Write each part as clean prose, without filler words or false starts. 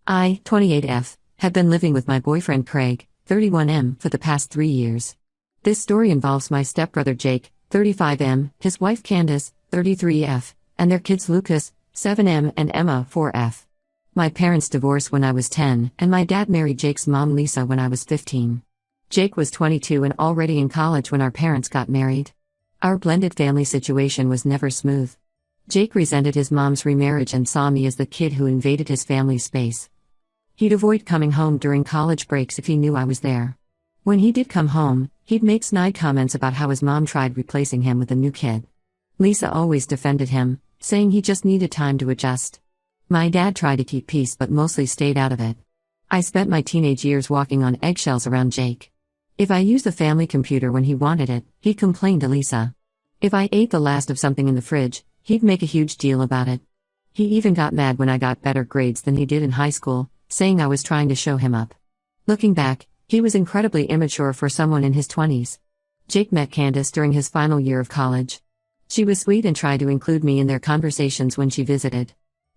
I, 28F, have been living with my boyfriend Craig, 31M, for the past 3 years. This story involves my stepbrother Jake, 35M, his wife Candace, 33F, and their kids Lucas, 7M, and Emma, 4F. My parents divorced when I was 10, and my dad married Jake's mom Lisa when I was 15. Jake was 22 and already in college when our parents got married. Our blended family situation was never smooth. Jake resented his mom's remarriage and saw me as the kid who invaded his family's space. He'd avoid coming home during college breaks if he knew I was there. When he did come home, he'd make snide comments about how his mom tried replacing him with a new kid. Lisa always defended him, saying he just needed time to adjust. My dad tried to keep peace but mostly stayed out of it. I spent my teenage years walking on eggshells around Jake. If I used the family computer when he wanted it, he'd complain to Lisa. If I ate the last of something in the fridge, he'd make a huge deal about it. He even got mad when I got better grades than he did in high school, saying I was trying to show him up. Looking back, he was incredibly immature for someone in his 20s. Jake met Candace during his final year of college. She was sweet and tried to include me in their conversations when she visited.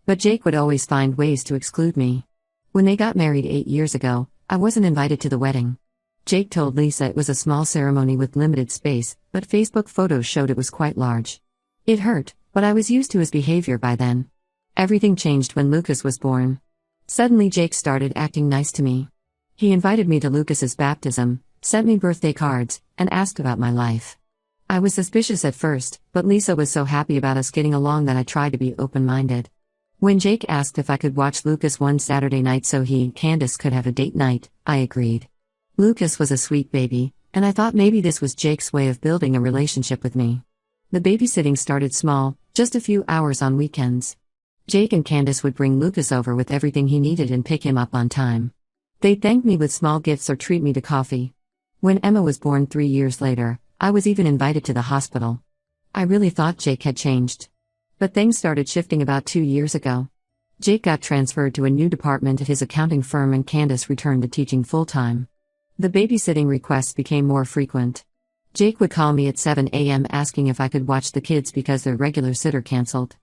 But Jake would always find ways to exclude me. When they got married 8 years ago, I wasn't invited to the wedding. Jake told Lisa it was a small ceremony with limited space, but Facebook photos showed it was quite large. It hurt, but I was used to his behavior by then. Everything changed when Lucas was born. Suddenly Jake started acting nice to me. He invited me to Lucas's baptism, sent me birthday cards, and asked about my life. I was suspicious at first, but Lisa was so happy about us getting along that I tried to be open-minded. When Jake asked if I could watch Lucas one Saturday night so he and Candace could have a date night, I agreed. Lucas was a sweet baby, and I thought maybe this was Jake's way of building a relationship with me. The babysitting started small, just a few hours on weekends. Jake and Candace would bring Lucas over with everything he needed and pick him up on time. They'd thank me with small gifts or treat me to coffee. When Emma was born 3 years later, I was even invited to the hospital. I really thought Jake had changed. But things started shifting about 2 years ago. Jake got transferred to a new department at his accounting firm and Candace returned to teaching full-time. The babysitting requests became more frequent. Jake would call me at 7 a.m. asking if I could watch the kids because their regular sitter canceled.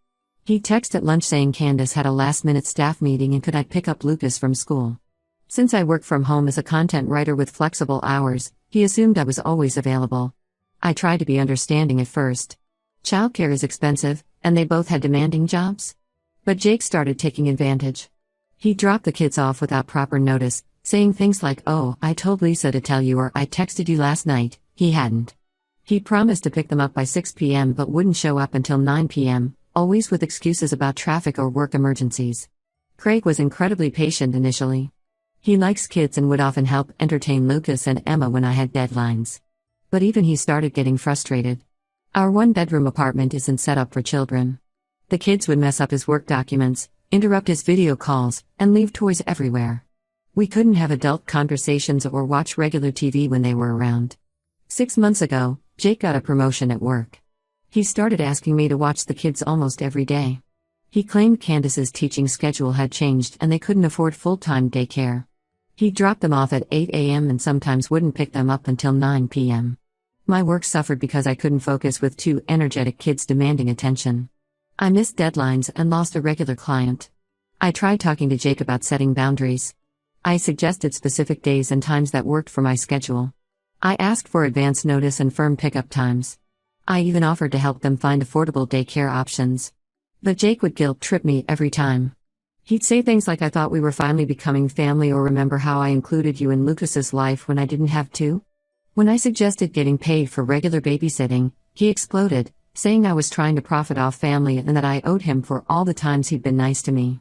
He'd text at lunch saying Candace had a last-minute staff meeting and could I pick up Lucas from school. Since I work from home as a content writer with flexible hours, he assumed I was always available. I tried to be understanding at first. Childcare is expensive, and they both had demanding jobs. But Jake started taking advantage. He dropped the kids off without proper notice, saying things like, "Oh, I told Lisa to tell you," or "I texted you last night." He hadn't. He promised to pick them up by 6 p.m. but wouldn't show up until 9 p.m., always with excuses about traffic or work emergencies. Craig was incredibly patient initially. He likes kids and would often help entertain Lucas and Emma when I had deadlines. But even he started getting frustrated. Our one-bedroom apartment isn't set up for children. The kids would mess up his work documents, interrupt his video calls, and leave toys everywhere. We couldn't have adult conversations or watch regular TV when they were around. 6 months ago, Jake got a promotion at work. He started asking me to watch the kids almost every day. He claimed Candace's teaching schedule had changed and they couldn't afford full-time daycare. He dropped them off at 8 a.m. and sometimes wouldn't pick them up until 9 p.m. My work suffered because I couldn't focus with 2 energetic kids demanding attention. I missed deadlines and lost a regular client. I tried talking to Jake about setting boundaries. I suggested specific days and times that worked for my schedule. I asked for advance notice and firm pickup times. I even offered to help them find affordable daycare options. But Jake would guilt-trip me every time. He'd say things like I thought we were finally becoming family or remember how I included you in Lucas's life when I didn't have to. When I suggested getting paid for regular babysitting, he exploded, saying I was trying to profit off family and that I owed him for all the times he'd been nice to me.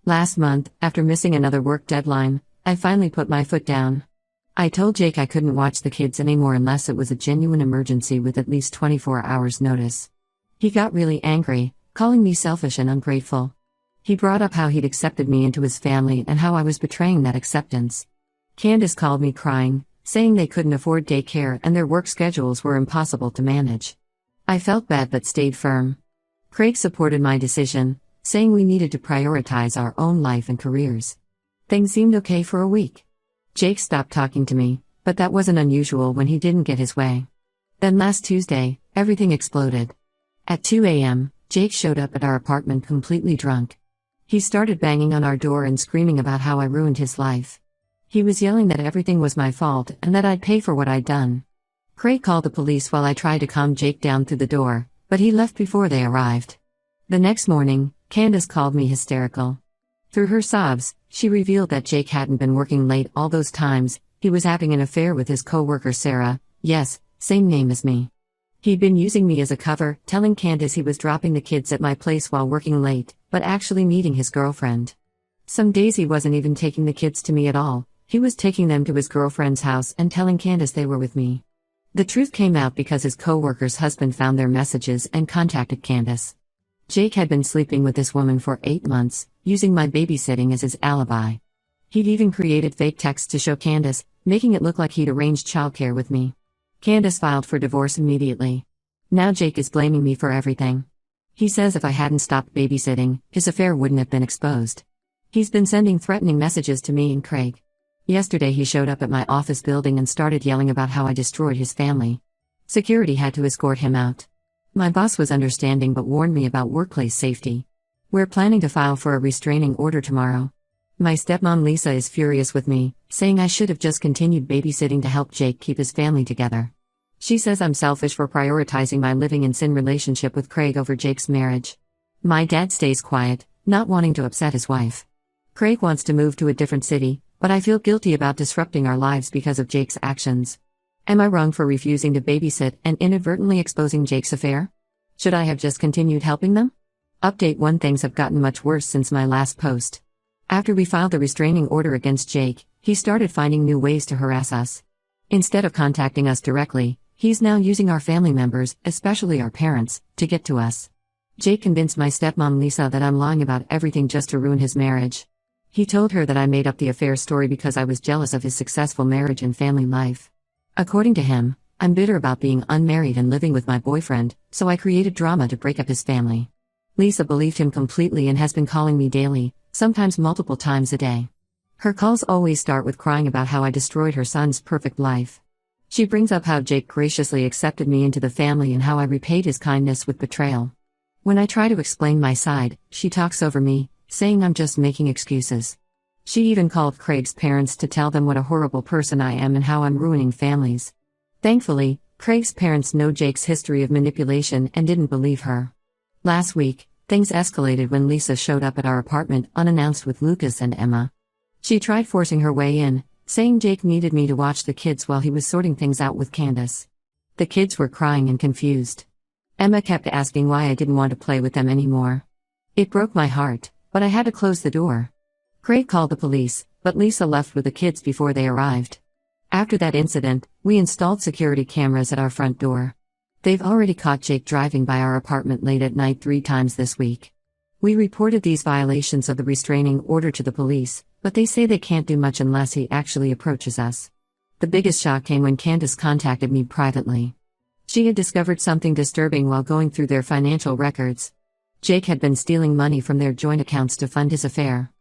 Last month, after missing another work deadline, I finally put my foot down. I told Jake I couldn't watch the kids anymore unless it was a genuine emergency with at least 24 hours notice. He got really angry, calling me selfish and ungrateful. He brought up how he'd accepted me into his family and how I was betraying that acceptance. Candace called me crying, saying they couldn't afford daycare and their work schedules were impossible to manage. I felt bad but stayed firm. Craig supported my decision, saying we needed to prioritize our own life and careers. Things seemed okay for a week. Jake stopped talking to me, but that wasn't unusual when he didn't get his way. Then last Tuesday, everything exploded. At 2 a.m., Jake showed up at our apartment completely drunk. He started banging on our door and screaming about how I ruined his life. He was yelling that everything was my fault and that I'd pay for what I'd done. Craig called the police while I tried to calm Jake down through the door, but he left before they arrived. The next morning, Candace called me hysterical. Through her sobs, she revealed that Jake hadn't been working late all those times. He was having an affair with his co-worker Sarah, yes, same name as me. He'd been using me as a cover, telling Candace he was dropping the kids at my place while working late, but actually meeting his girlfriend. Some days he wasn't even taking the kids to me at all, he was taking them to his girlfriend's house and telling Candace they were with me. The truth came out because his co-worker's husband found their messages and contacted Candace. Jake had been sleeping with this woman for 8 months, using my babysitting as his alibi. He'd even created fake texts to show Candace, making it look like he'd arranged childcare with me. Candace filed for divorce immediately. Now Jake is blaming me for everything. He says if I hadn't stopped babysitting, his affair wouldn't have been exposed. He's been sending threatening messages to me and Craig. Yesterday he showed up at my office building and started yelling about how I destroyed his family. Security had to escort him out. My boss was understanding but warned me about workplace safety. We're planning to file for a restraining order tomorrow. My stepmom Lisa is furious with me, saying I should have just continued babysitting to help Jake keep his family together. She says I'm selfish for prioritizing my living in sin relationship with Craig over Jake's marriage. My dad stays quiet, not wanting to upset his wife. Craig wants to move to a different city, but I feel guilty about disrupting our lives because of Jake's actions. Am I wrong for refusing to babysit and inadvertently exposing Jake's affair? Should I have just continued helping them? Update 1: Things have gotten much worse since my last post. After we filed the restraining order against Jake, he started finding new ways to harass us. Instead of contacting us directly, he's now using our family members, especially our parents, to get to us. Jake convinced my stepmom Lisa that I'm lying about everything just to ruin his marriage. He told her that I made up the affair story because I was jealous of his successful marriage and family life. According to him, I'm bitter about being unmarried and living with my boyfriend, so I created drama to break up his family. Lisa believed him completely and has been calling me daily, sometimes multiple times a day. Her calls always start with crying about how I destroyed her son's perfect life. She brings up how Jake graciously accepted me into the family and how I repaid his kindness with betrayal. When I try to explain my side, she talks over me, saying I'm just making excuses. She even called Craig's parents to tell them what a horrible person I am and how I'm ruining families. Thankfully, Craig's parents know Jake's history of manipulation and didn't believe her. Last week, things escalated when Lisa showed up at our apartment unannounced with Lucas and Emma. She tried forcing her way in, saying Jake needed me to watch the kids while he was sorting things out with Candace. The kids were crying and confused. Emma kept asking why I didn't want to play with them anymore. It broke my heart, but I had to close the door. Craig called the police, but Lisa left with the kids before they arrived. After that incident, we installed security cameras at our front door. They've already caught Jake driving by our apartment late at night 3 times this week. We reported these violations of the restraining order to the police, but they say they can't do much unless he actually approaches us. The biggest shock came when Candace contacted me privately. She had discovered something disturbing while going through their financial records. Jake had been stealing money from their joint accounts to fund his affair.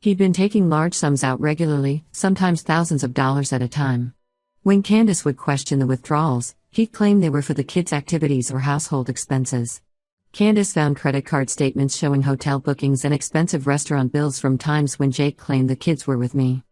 He'd been taking large sums out regularly, sometimes thousands of dollars at a time. When Candace would question the withdrawals, he'd claim they were for the kids' activities or household expenses. Candace found credit card statements showing hotel bookings and expensive restaurant bills from times when Jake claimed the kids were with me.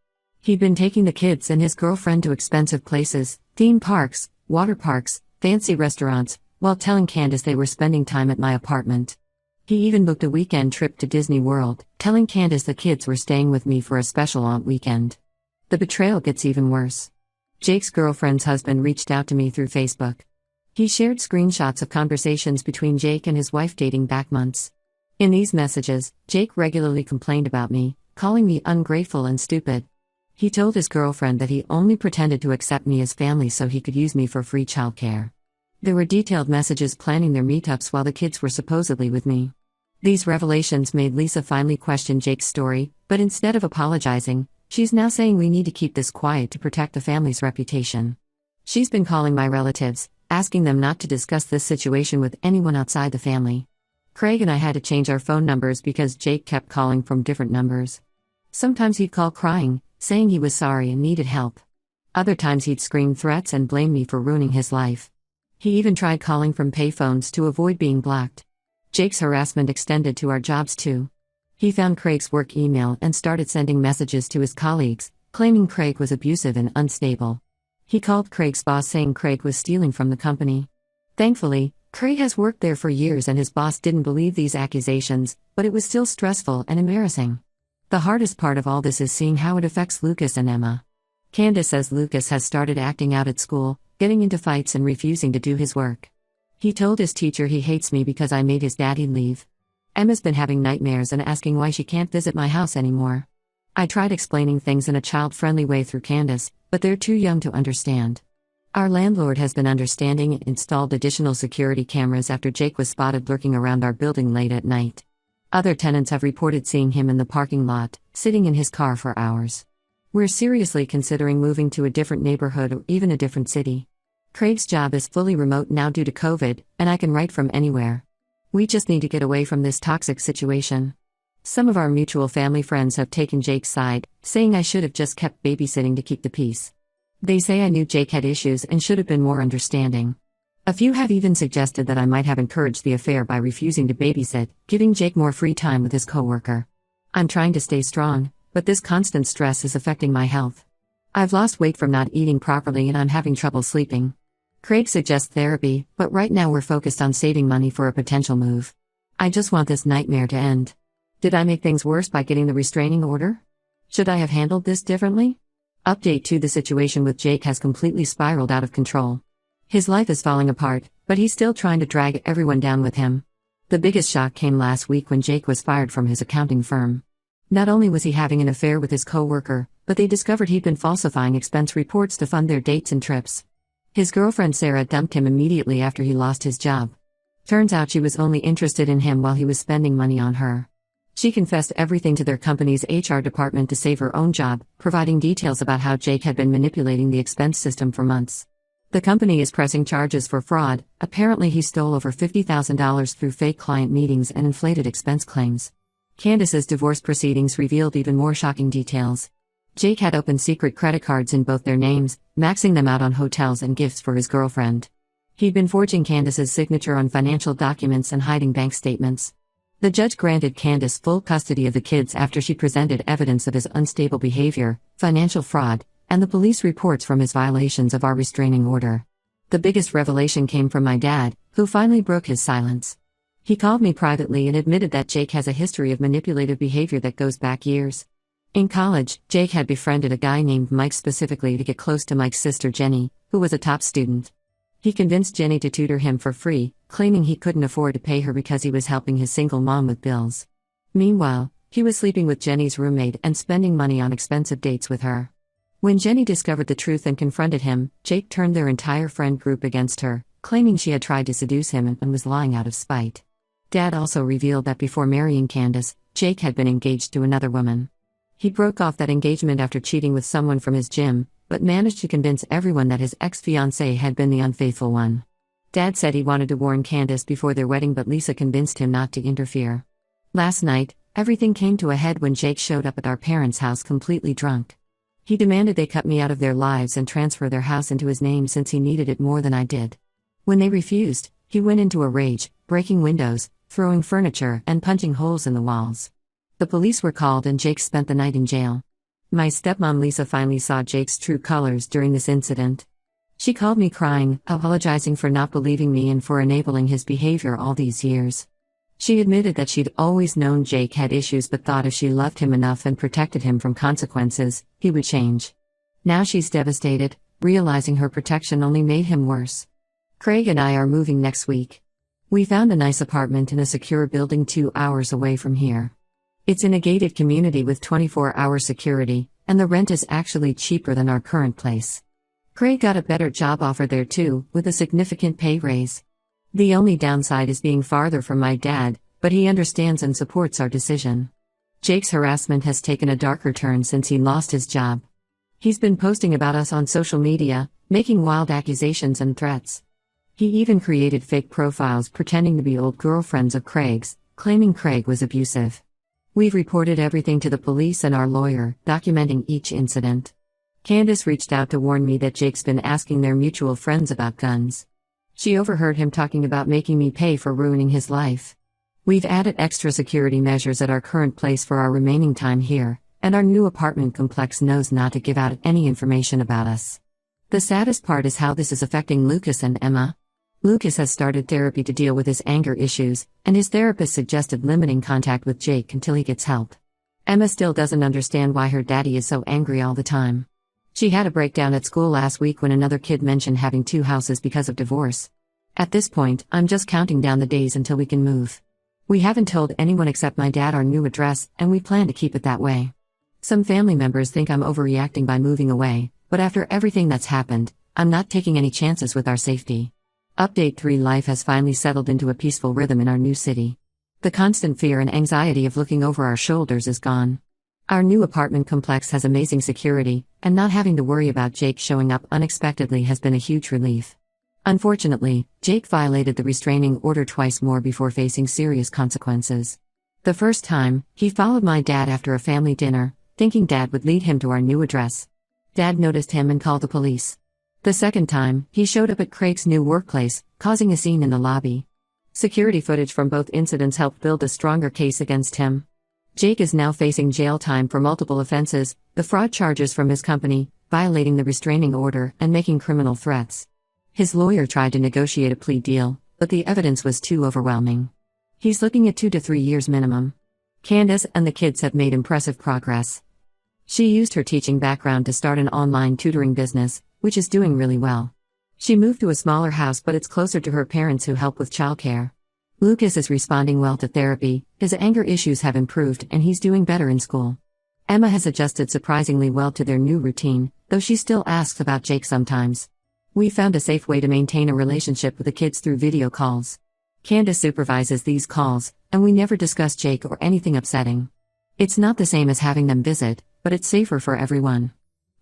He'd been taking the kids and his girlfriend to expensive places, theme parks, water parks, fancy restaurants, while telling Candace they were spending time at my apartment. He even booked a weekend trip to Disney World, telling Candace the kids were staying with me for a special aunt weekend. The betrayal gets even worse. Jake's girlfriend's husband reached out to me through Facebook. He shared screenshots of conversations between Jake and his wife dating back months. In these messages, Jake regularly complained about me, calling me ungrateful and stupid. He told his girlfriend that he only pretended to accept me as family so he could use me for free childcare. There were detailed messages planning their meetups while the kids were supposedly with me. These revelations made Lisa finally question Jake's story, but instead of apologizing, she's now saying we need to keep this quiet to protect the family's reputation. She's been calling my relatives, asking them not to discuss this situation with anyone outside the family. Craig and I had to change our phone numbers because Jake kept calling from different numbers. Sometimes he'd call crying, saying he was sorry and needed help. Other times he'd scream threats and blame me for ruining his life. He even tried calling from payphones to avoid being blocked. Jake's harassment extended to our jobs too. He found Craig's work email and started sending messages to his colleagues, claiming Craig was abusive and unstable. He called Craig's boss saying Craig was stealing from the company. Thankfully, Craig has worked there for years and his boss didn't believe these accusations, but it was still stressful and embarrassing. The hardest part of all this is seeing how it affects Lucas and Emma. Candace says Lucas has started acting out at school, getting into fights and refusing to do his work. He told his teacher he hates me because I made his daddy leave. Emma's been having nightmares and asking why she can't visit my house anymore. I tried explaining things in a child-friendly way through Candace, but they're too young to understand. Our landlord has been understanding and installed additional security cameras after Jake was spotted lurking around our building late at night. Other tenants have reported seeing him in the parking lot, sitting in his car for hours. We're seriously considering moving to a different neighborhood or even a different city. Craig's job is fully remote now due to COVID, and I can write from anywhere. We just need to get away from this toxic situation. Some of our mutual family friends have taken Jake's side, saying I should have just kept babysitting to keep the peace. They say I knew Jake had issues and should have been more understanding. A few have even suggested that I might have encouraged the affair by refusing to babysit, giving Jake more free time with his coworker. I'm trying to stay strong, but this constant stress is affecting my health. I've lost weight from not eating properly and I'm having trouble sleeping. Craig suggests therapy, but right now we're focused on saving money for a potential move. I just want this nightmare to end. Did I make things worse by getting the restraining order? Should I have handled this differently? Update 2: The situation with Jake has completely spiraled out of control. His life is falling apart, but he's still trying to drag everyone down with him. The biggest shock came last week when Jake was fired from his accounting firm. Not only was he having an affair with his coworker, but they discovered he'd been falsifying expense reports to fund their dates and trips. His girlfriend Sarah dumped him immediately after he lost his job. Turns out she was only interested in him while he was spending money on her. She confessed everything to their company's HR department to save her own job, providing details about how Jake had been manipulating the expense system for months. The company is pressing charges for fraud. Apparently he stole over $50,000 through fake client meetings and inflated expense claims. Candace's divorce proceedings revealed even more shocking details. Jake had opened secret credit cards in both their names, maxing them out on hotels and gifts for his girlfriend. He'd been forging Candace's signature on financial documents and hiding bank statements. The judge granted Candace full custody of the kids after she presented evidence of his unstable behavior, financial fraud, and the police reports from his violations of our restraining order. The biggest revelation came from my dad, who finally broke his silence. He called me privately and admitted that Jake has a history of manipulative behavior that goes back years. In college, Jake had befriended a guy named Mike specifically to get close to Mike's sister Jenny, who was a top student. He convinced Jenny to tutor him for free, claiming he couldn't afford to pay her because he was helping his single mom with bills. Meanwhile, he was sleeping with Jenny's roommate and spending money on expensive dates with her. When Jenny discovered the truth and confronted him, Jake turned their entire friend group against her, claiming she had tried to seduce him and was lying out of spite. Dad also revealed that before marrying Candace, Jake had been engaged to another woman. He broke off that engagement after cheating with someone from his gym, but managed to convince everyone that his ex-fiancée had been the unfaithful one. Dad said he wanted to warn Candace before their wedding, but Lisa convinced him not to interfere. Last night, everything came to a head when Jake showed up at our parents' house completely drunk. He demanded they cut me out of their lives and transfer their house into his name since he needed it more than I did. When they refused, he went into a rage, breaking windows, throwing furniture, and punching holes in the walls. The police were called and Jake spent the night in jail. My stepmom Lisa finally saw Jake's true colors during this incident. She called me crying, apologizing for not believing me and for enabling his behavior all these years. She admitted that she'd always known Jake had issues but thought if she loved him enough and protected him from consequences, he would change. Now she's devastated, realizing her protection only made him worse. Craig and I are moving next week. We found a nice apartment in a secure building 2 hours away from here. It's in a gated community with 24-hour security, and the rent is actually cheaper than our current place. Craig got a better job offer there too, with a significant pay raise. The only downside is being farther from my dad, but he understands and supports our decision. Jake's harassment has taken a darker turn since he lost his job. He's been posting about us on social media, making wild accusations and threats. He even created fake profiles pretending to be old girlfriends of Craig's, claiming Craig was abusive. We've reported everything to the police and our lawyer, documenting each incident. Candace reached out to warn me that Jake's been asking their mutual friends about guns. She overheard him talking about making me pay for ruining his life. We've added extra security measures at our current place for our remaining time here, and our new apartment complex knows not to give out any information about us. The saddest part is how this is affecting Lucas and Emma. Lucas has started therapy to deal with his anger issues, and his therapist suggested limiting contact with Jake until he gets help. Emma still doesn't understand why her daddy is so angry all the time. She had a breakdown at school last week when another kid mentioned having 2 houses because of divorce. At this point, I'm just counting down the days until we can move. We haven't told anyone except my dad our new address, and we plan to keep it that way. Some family members think I'm overreacting by moving away, but after everything that's happened, I'm not taking any chances with our safety. Update 3: Life has finally settled into a peaceful rhythm in our new city. The constant fear and anxiety of looking over our shoulders is gone. Our new apartment complex has amazing security, and not having to worry about Jake showing up unexpectedly has been a huge relief. Unfortunately, Jake violated the restraining order twice more before facing serious consequences. The first time, he followed my dad after a family dinner, thinking Dad would lead him to our new address. Dad noticed him and called the police. The second time, he showed up at Craig's new workplace, causing a scene in the lobby. Security footage from both incidents helped build a stronger case against him. Jake is now facing jail time for multiple offenses, the fraud charges from his company, violating the restraining order, and making criminal threats. His lawyer tried to negotiate a plea deal, but the evidence was too overwhelming. He's looking at 2 to 3 years minimum. Candace and the kids have made impressive progress. She used her teaching background to start an online tutoring business, which is doing really well. She moved to a smaller house, but it's closer to her parents who help with childcare. Lucas is responding well to therapy, his anger issues have improved, and he's doing better in school. Emma has adjusted surprisingly well to their new routine, though she still asks about Jake sometimes. We found a safe way to maintain a relationship with the kids through video calls. Candace supervises these calls, and we never discuss Jake or anything upsetting. It's not the same as having them visit, but it's safer for everyone.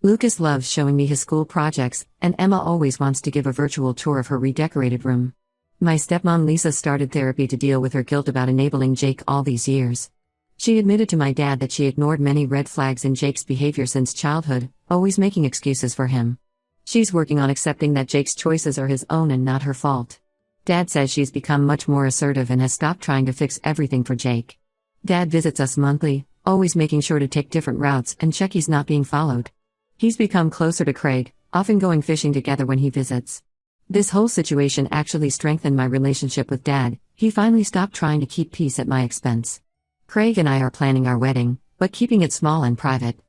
Lucas loves showing me his school projects, and Emma always wants to give a virtual tour of her redecorated room. My stepmom Lisa started therapy to deal with her guilt about enabling Jake all these years. She admitted to my dad that she ignored many red flags in Jake's behavior since childhood, always making excuses for him. She's working on accepting that Jake's choices are his own and not her fault. Dad says she's become much more assertive and has stopped trying to fix everything for Jake. Dad visits us monthly, always making sure to take different routes and check he's not being followed. He's become closer to Craig, often going fishing together when he visits. This whole situation actually strengthened my relationship with Dad. He finally stopped trying to keep peace at my expense. Craig and I are planning our wedding, but keeping it small and private.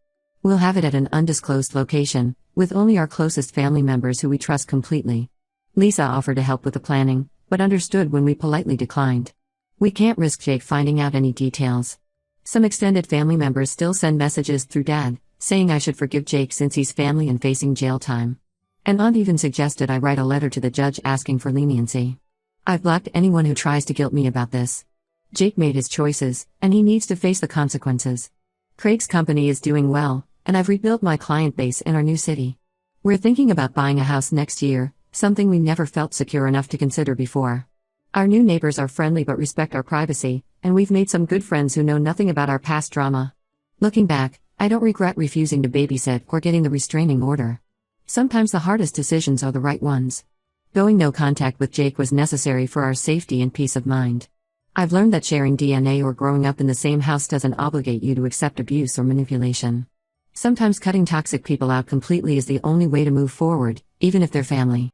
We'll have it at an undisclosed location, with only our closest family members who we trust completely. Lisa offered to help with the planning, but understood when we politely declined. We can't risk Jake finding out any details. Some extended family members still send messages through Dad, saying I should forgive Jake since he's family and facing jail time. An aunt even suggested I write a letter to the judge asking for leniency. I've blocked anyone who tries to guilt me about this. Jake made his choices, and he needs to face the consequences. Craig's company is doing well, and I've rebuilt my client base in our new city. We're thinking about buying a house next year, something we never felt secure enough to consider before. Our new neighbors are friendly but respect our privacy, and we've made some good friends who know nothing about our past drama. Looking back, I don't regret refusing to babysit or getting the restraining order. Sometimes the hardest decisions are the right ones. Going no contact with Jake was necessary for our safety and peace of mind. I've learned that sharing DNA or growing up in the same house doesn't obligate you to accept abuse or manipulation. Sometimes cutting toxic people out completely is the only way to move forward, even if they're family.